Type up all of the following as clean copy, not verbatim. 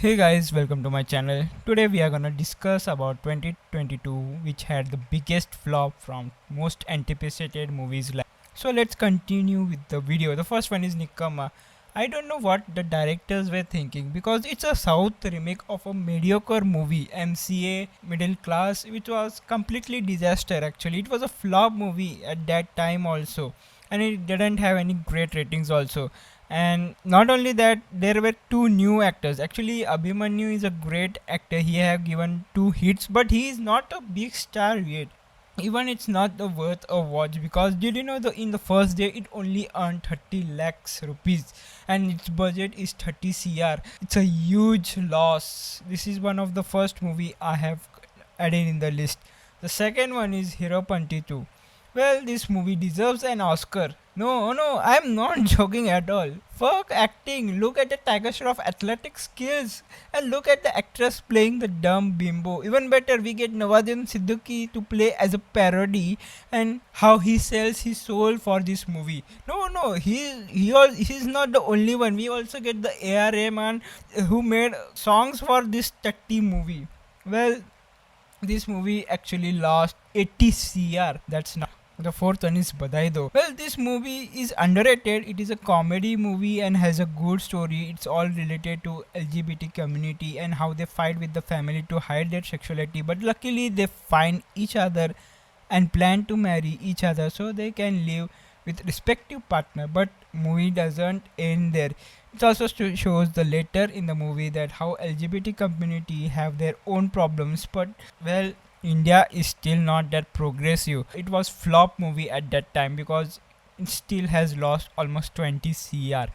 Hey guys, welcome to my channel. Today we are gonna discuss about 2022, which had the biggest flop from most anticipated movies. So let's continue with the video. The first one is Nikama. I don't know what the directors were thinking because it's a South remake of a mediocre movie, MCA Middle Class, which was completely disaster. Actually, it was a flop movie at that time also, and it didn't have any great ratings also. And not only that, there were two new actors. Actually, Abhimanyu is a great actor. He have given two hits, but he is not a big star yet. Even it's not the worth a watch, because did you know the in the first day it only earned 30 lakhs rupees and its budget is 30 cr. It's a huge loss. This is one of the first movie I have added in the list. The second one is Hero Panti 2. Well, this movie deserves an Oscar. No, I'm not joking at all. Fuck acting. Look at the Tiger Shroff athletic skills. And look at the actress playing the dumb bimbo. Even better, we get Nawazuddin Siddiqui to play as a parody, and how he sells his soul for this movie. No, he's not the only one. We also get the A.R. Rahman who made songs for this 30 movie. Well, this movie actually lost 80 cr. That's not. The fourth one is Badai Do. Well, this movie is underrated. It is a comedy movie and has a good story. It's all related to LGBT community and how they fight with the family to hide their sexuality. But luckily, they find each other and plan to marry each other so they can live with respective partner. But movie doesn't end there. It also shows the later in the movie that how LGBT community have their own problems. But well, India is still not that progressive. It was flop movie at that time because it still has lost almost 20 cr.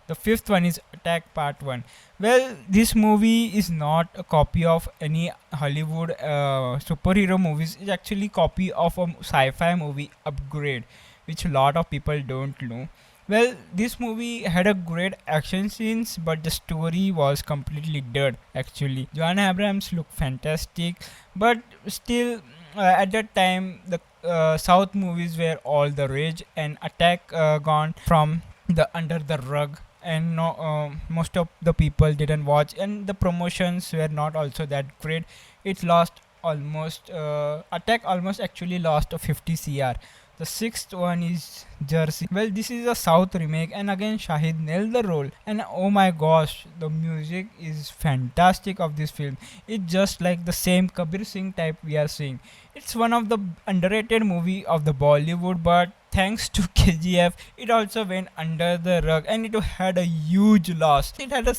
The fifth one is Attack Part 1. Well, this movie is not a copy of any Hollywood superhero movies. It's actually copy of a sci-fi movie, Upgrade, which a lot of people don't know. Well, this movie had a great action scenes, but the story was completely dead. Actually, John Abrams looked fantastic, but still, at that time, the South movies were all the rage, and Attack gone from the under the rug, and no, most of the people didn't watch, and the promotions were not also that great. It lost almost Attack almost actually lost a 50 cr. The sixth one is Jersey. Well, this is a South remake, and again Shahid nailed the role. And oh my gosh, the music is fantastic of this film. It's just like the same Kabir Singh type we are seeing. It's one of the underrated movie of the Bollywood, but thanks to KGF, it also went under the rug, and it had a huge loss. It had a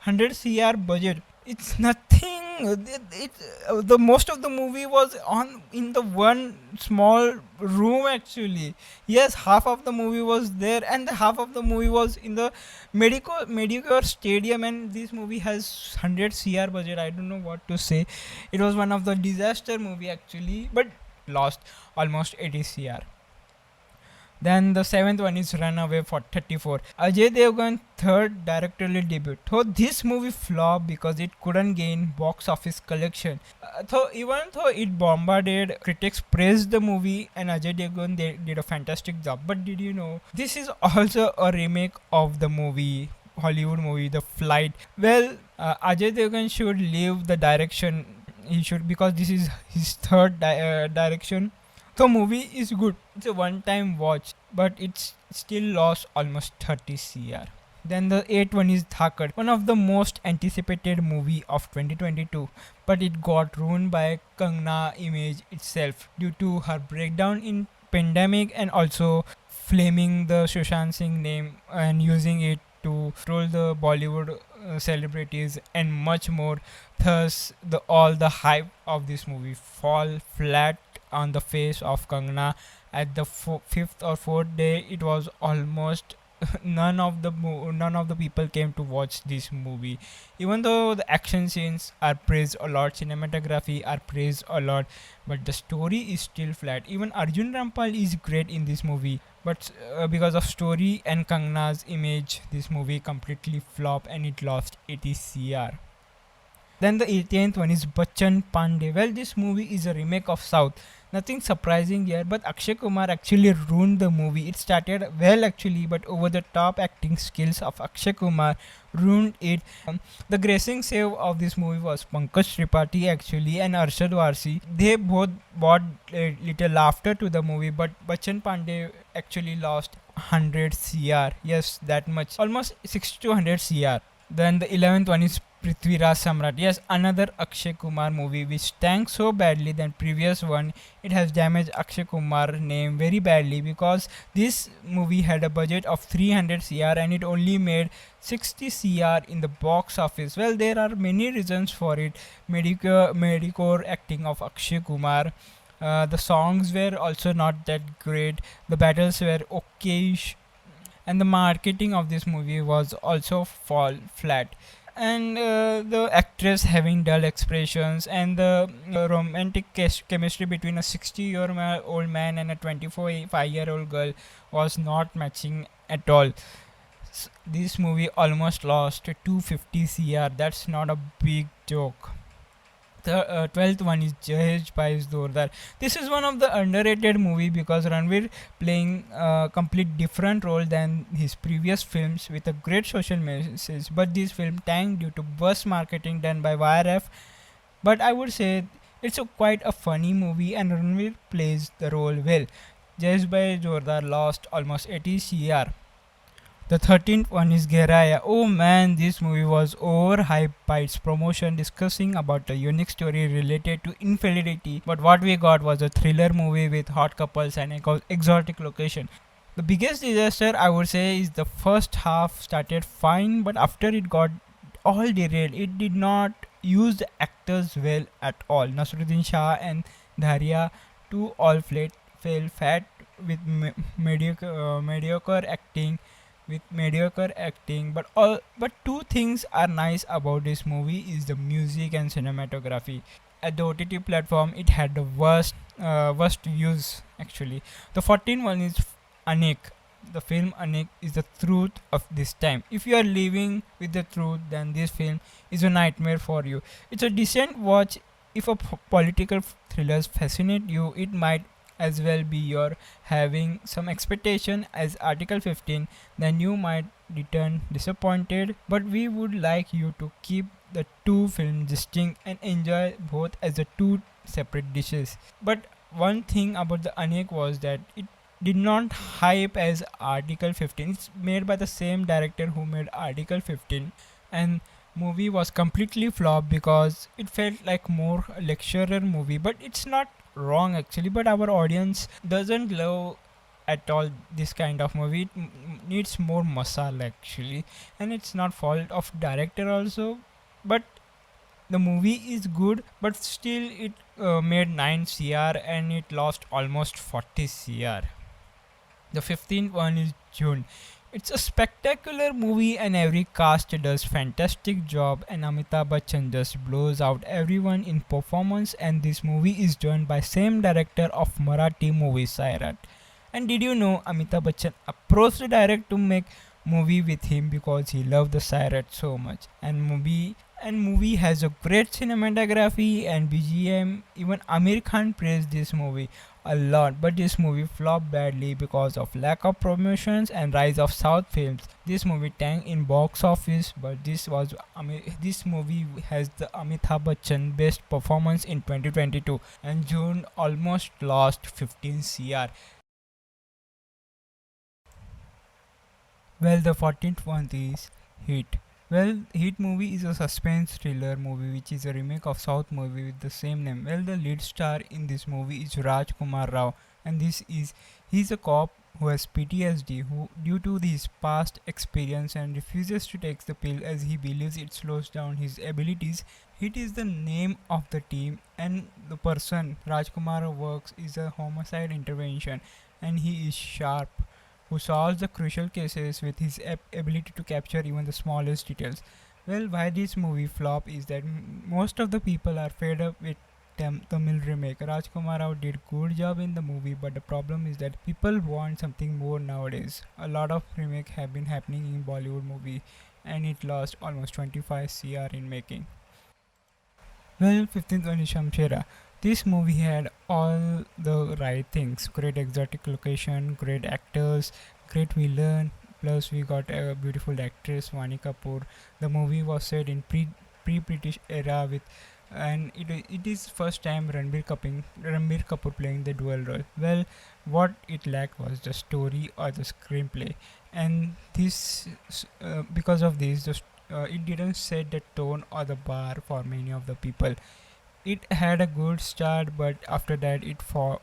100 cr budget. It's nothing. The most of the movie was on in the one small room actually. Yes, half of the movie was there, and the half of the movie was in the mediocre stadium, and this movie has 100 cr budget. I don't know what to say. It was one of the disaster movie actually, but lost almost 80 cr. Then the seventh one is Runaway for 34. Ajay Devgan third directorial debut. So this movie flopped because it couldn't gain box office collection. So even though it bombarded, critics praised the movie and Ajay Devgan they did a fantastic job. But did you know this is also a remake of the movie, Hollywood movie The Flight? Well, Ajay Devgan should leave the direction. He should, because this is his third direction. The movie is good. It's a one-time watch, but it's still lost almost 30 cr. Then the eighth one is Dhakkad, one of the most anticipated movie of 2022, but it got ruined by Kangna image itself due to her breakdown in pandemic, and also flaming the Sushant Singh name and using it to troll the Bollywood celebrities and much more. Thus, all the hype of this movie fall flat on the face of Kangna. At the fifth or fourth day, it was almost none of the people came to watch this movie. Even though the action scenes are praised a lot, cinematography are praised a lot, but the story is still flat. Even Arjun Rampal is great in this movie, but because of story and Kangna's image, this movie completely flopped and it lost 80 cr. Then the 18th one is Bachchan Pandey. Well, this movie is a remake of South. Nothing surprising here, but Akshay Kumar actually ruined the movie. It started well actually, but over the top acting skills of Akshay Kumar ruined it. The gracing save of this movie was Pankaj Tripathi actually and Arshad Varsi. They both brought a little laughter to the movie, but Bachchan Pandey actually lost 100 CR. Yes, that much. Almost 60 to 100 CR. Then the 11th one is Prithviraj Samrat. Yes, another Akshay Kumar movie which tanked so badly than previous one. It has damaged Akshay Kumar name very badly because this movie had a budget of 300 CR and it only made 60 CR in the box office. Well, there are many reasons for it. Medicore acting of Akshay Kumar. The songs were also not that great. The battles were okay, and the marketing of this movie was also fall flat, and the actress having dull expressions, and the romantic chemistry between a 60-year-old man and a 25-year-old girl was not matching at all. This movie almost lost 250 cr. That's not a big joke. The 12th one is Jahesh Bhai's Dordar. This is one of the underrated movie because Ranveer playing a complete different role than his previous films with a great social message. But this film tanked due to bus marketing done by YRF. But I would say it's quite a funny movie and Ranveer plays the role well. Jayesh Bhai Jordar lost almost 80 cr. The 13th one is Geraya. Oh man, this movie was overhyped by its promotion, discussing about a unique story related to infidelity. But what we got was a thriller movie with hot couples and exotic location. The biggest disaster I would say is the first half started fine, but after it got all derailed, it did not use the actors well at all. Nasruddin Shah and Dharia, two all fell fat with mediocre acting, but two things are nice about this movie is the music and cinematography. At the OTT platform it had the worst views actually. The 14th one is Anik. The film Anik is the truth of this time. If you are living with the truth, then this film is a nightmare for you. It's a decent watch. If a political thrillers fascinate you, it might as well be your having some expectation as Article 15, then you might return disappointed. But we would like you to keep the two films distinct and enjoy both as the two separate dishes. But one thing about the Anek was that it did not hype as Article 15. It's made by the same director who made Article 15, and movie was completely flop because it felt like more lecturer movie. But it's not wrong actually, but our audience doesn't love at all this kind of movie. It needs more masala actually, and it's not fault of director also. But the movie is good, but still it made 9 cr and it lost almost 40 cr. The 15th one is June. It's a spectacular movie and every cast does fantastic job, and Amitabh Bachchan just blows out everyone in performance, and this movie is done by same director of Marathi movie Sairat. And did you know Amitabh Bachchan approached the director to make movie with him because he loved the Sairat so much. And movie has a great cinematography and BGM. Even Amir Khan praised this movie a lot, but this movie flopped badly because of lack of promotions and rise of South films. This movie tanked in box office, but this movie has the Amitabh Bachchan best performance in 2022, and June almost lost 15 cr. Well, the 14th one is Hit. Well, Hit movie is a suspense thriller movie which is a remake of South movie with the same name. Well, the lead star in this movie is Raj Kumar Rao, and he's a cop who has PTSD who due to his past experience and refuses to take the pill as he believes it slows down his abilities. Hit is the name of the team, and the person Raj Kumar works is a homicide intervention, and he is sharp who solves the crucial cases with his ability to capture even the smallest details. Well, why this movie flop is that most of the people are fed up with Tamil remake. Rajkumar Rao did good job in the movie, but the problem is that people want something more nowadays. A lot of remake have been happening in Bollywood movie, and it lost almost 25 cr in making. Well, 15th one is Shamshera. This movie had all the right things: great exotic location, great actors, great villain. Plus, we got a beautiful actress, Vani Kapoor. The movie was set in pre-British era with, and it is first time Ranbir Kapoor playing the dual role. Well, what it lacked was the story or the screenplay, and because of this, it didn't set the tone or the bar for many of the people. It had a good start, but after that it fall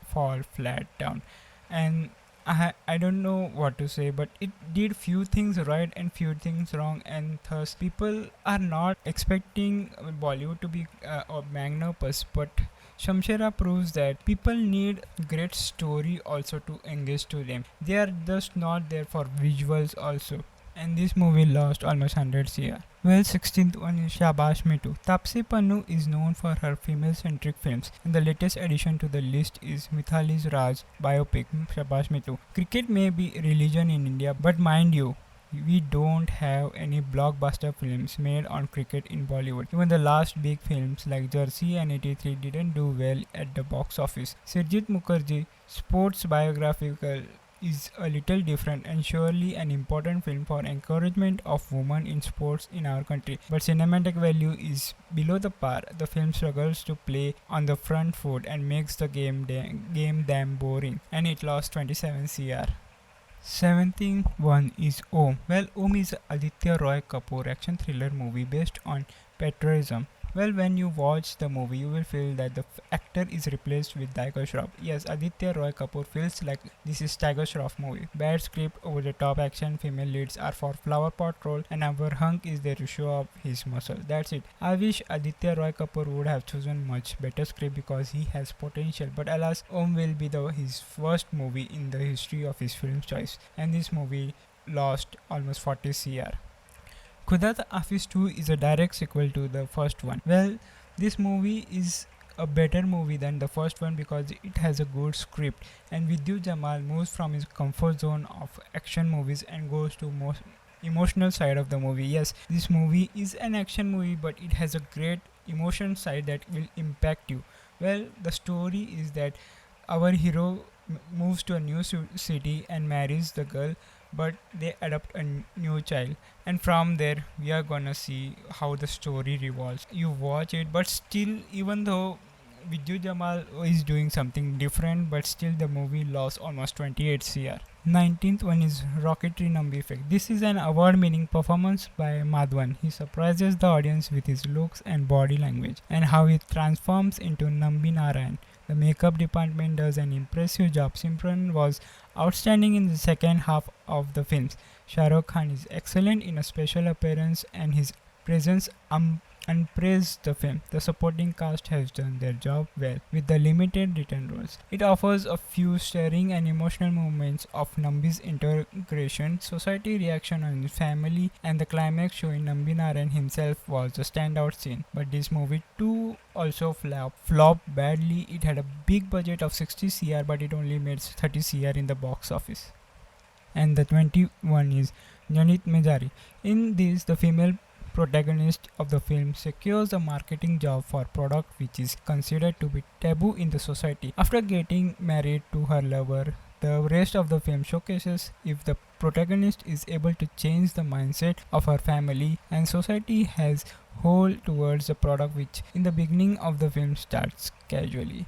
flat down, and I don't know what to say, but it did few things right and few things wrong, and thus people are not expecting Bollywood to be a magnum opus, but Shamshera proves that people need great story also to engage to them. They are just not there for visuals also. And this movie lost almost 100 CR. Well, 16th one is Shabash Me Too. Tapsi Pannu is known for her female-centric films, and the latest addition to the list is Mithali Raj biopic Shabash Me Too. Cricket may be religion in India, but mind you, we don't have any blockbuster films made on cricket in Bollywood. Even the last big films like Jersey and 83 didn't do well at the box office. Sirjit Mukherjee sports biographical is a little different and surely an important film for encouragement of women in sports in our country. But cinematic value is below the par. The film struggles to play on the front foot and makes the game damn boring. And it lost 27 CR. 17th one is Om. Well, Om is a Aditya Roy Kapoor action thriller movie based on patriotism. Well, when you watch the movie, you will feel that the actor is replaced with Tiger Shroff. Yes, Aditya Roy Kapoor feels like this is Tiger Shroff movie. Bad script, over the top action, female leads are for flower pot role, and our hunk is there to show off his muscle. That's it. I wish Aditya Roy Kapoor would have chosen much better script because he has potential. But alas, Om will be his first movie in the history of his film choice, and this movie lost almost 40 CR. Khuda the Office 2 is a direct sequel to the first one. Well, this movie is a better movie than the first one because it has a good script, and Vidyu Jamal moves from his comfort zone of action movies and goes to more emotional side of the movie. Yes, this movie is an action movie, but it has a great emotion side that will impact you. Well, the story is that our hero moves to a new city and marries the girl, but they adopt a new child, and from there we are gonna see how the story revolves. You watch it, but still, even though Vidyu Jamal is doing something different, but still the movie lost almost 28 CR. 19th one is Rocketry Nambi Effect. This is an award-winning performance by Madhwan. He surprises the audience with his looks and body language, and how he transforms into Nambi Narayan. The makeup department does an impressive job. Simran was outstanding in the second half of the films. Shah Rukh Khan is excellent in a special appearance, and his presence unpraised the film. The supporting cast has done their job well with the limited return roles. It offers a few stirring and emotional moments of Nambi's integration, society reaction on his family, and the climax showing Nambi Narayan himself was the standout scene. But this movie too also flopped badly. It had a big budget of 60 CR, but it only made 30 CR in the box office. And the 21 is Janit Mejari. In this, the female protagonist of the film secures a marketing job for product which is considered to be taboo in the society. After getting married to her lover, the rest of the film showcases if the protagonist is able to change the mindset of her family and society has hold towards the product, which in the beginning of the film starts casually.